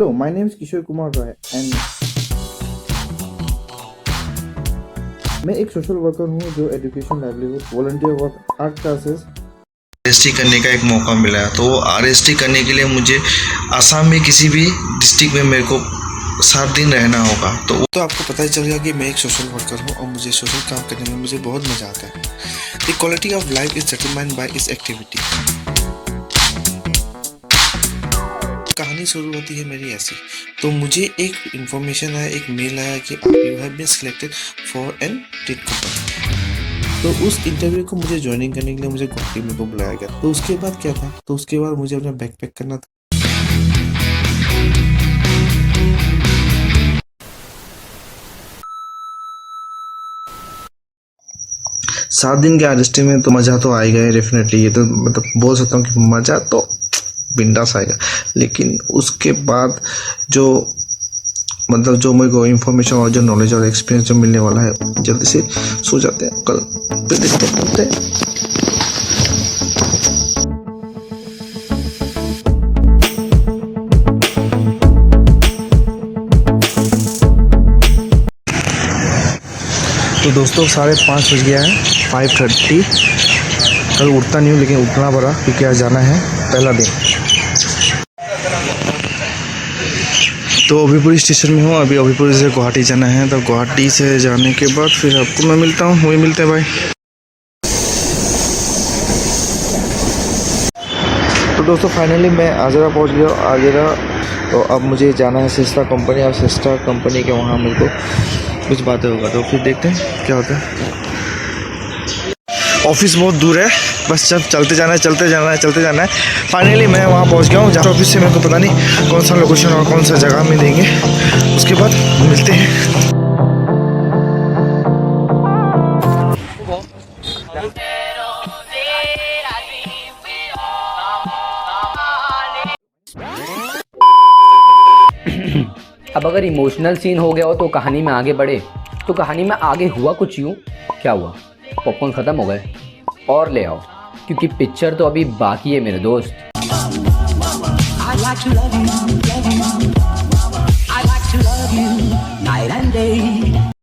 Hello, my name is Kishore Kumar Rai and मैं एक social worker हूँ जो education, livelihood, volunteer work, art classes RST करने का एक मौका मिला है। तो RST करने के लिए मुझे आसाम में किसी भी डिस्ट्रिक्ट में मेरे को 7 दिन रहना होगा। तो आपको पता ही चल गया कि मैं एक सोशल वर्कर हूँ और मुझे सोशल काम करने में मुझे बहुत मज़ा आता है। The quality of life is determined by इस एक्टिविटी। कहानी शुरू होती है मेरी ऐसी। तो मुझे एक इन्फॉर्मेशन आया, एक मेल आया कि आप you have been selected for an tech company. तो उस इंटरव्यू को मुझे ज्वाइनिंग करने के लिए मुझे गुवाहाटी में को बुलाया गया। तो उसके बाद क्या था, तो उसके बाद मुझे अपना बैग पैक करना था। सात दिन के RST में तो मज़ा तो आएगा ही डेफिनेटली। ये तो मतलब बोल सकता हूँ कि मज़ा तो बिंदास आएगा। लेकिन उसके बाद जो मतलब जो मेरे को इन्फॉर्मेशन और जो नॉलेज और एक्सपीरियंस जो मिलने वाला है, जल्दी से सो जाते हैं, कल फिर देखते हैं। तो दोस्तों 5:30 बज गया है, 5:30। कल उठता नहीं हूँ लेकिन उठना पड़ा क्योंकि आज जाना है पहला दिन। तो अभीपुरी स्टेशन में हूँ, अभी अभीपुरी से गुवाहाटी जाना है। तो गुवाहाटी से जाने के बाद फिर आपको मैं मिलता हूँ, वही मिलते हैं भाई। तो दोस्तों फाइनली मैं आजरा पहुँच गया। आजरा तो अब मुझे जाना है सिस्टर कंपनी, और सिस्टर कंपनी के वहाँ मेरे को कुछ बातें होगा। तो फिर देखते हैं क्या होता है। ऑफिस बहुत दूर है, बस जब चलते जाना है। फाइनली मैं वहाँ पहुँच गया हूँ जहाँ ऑफिस से मेरे को पता नहीं कौन सा लोकेशन और कौन सा जगह में देंगे। उसके बाद मिलते हैं। अब अगर इमोशनल सीन हो गया हो तो कहानी में आगे बढ़े। तो कहानी में आगे हुआ कुछ यूँ, क्या हुआ, पॉपकॉर्न ख़त्म हो गए और ले आओ, क्योंकि पिक्चर तो अभी बाकी है मेरे दोस्त। I like to love you, I like to love you night and day.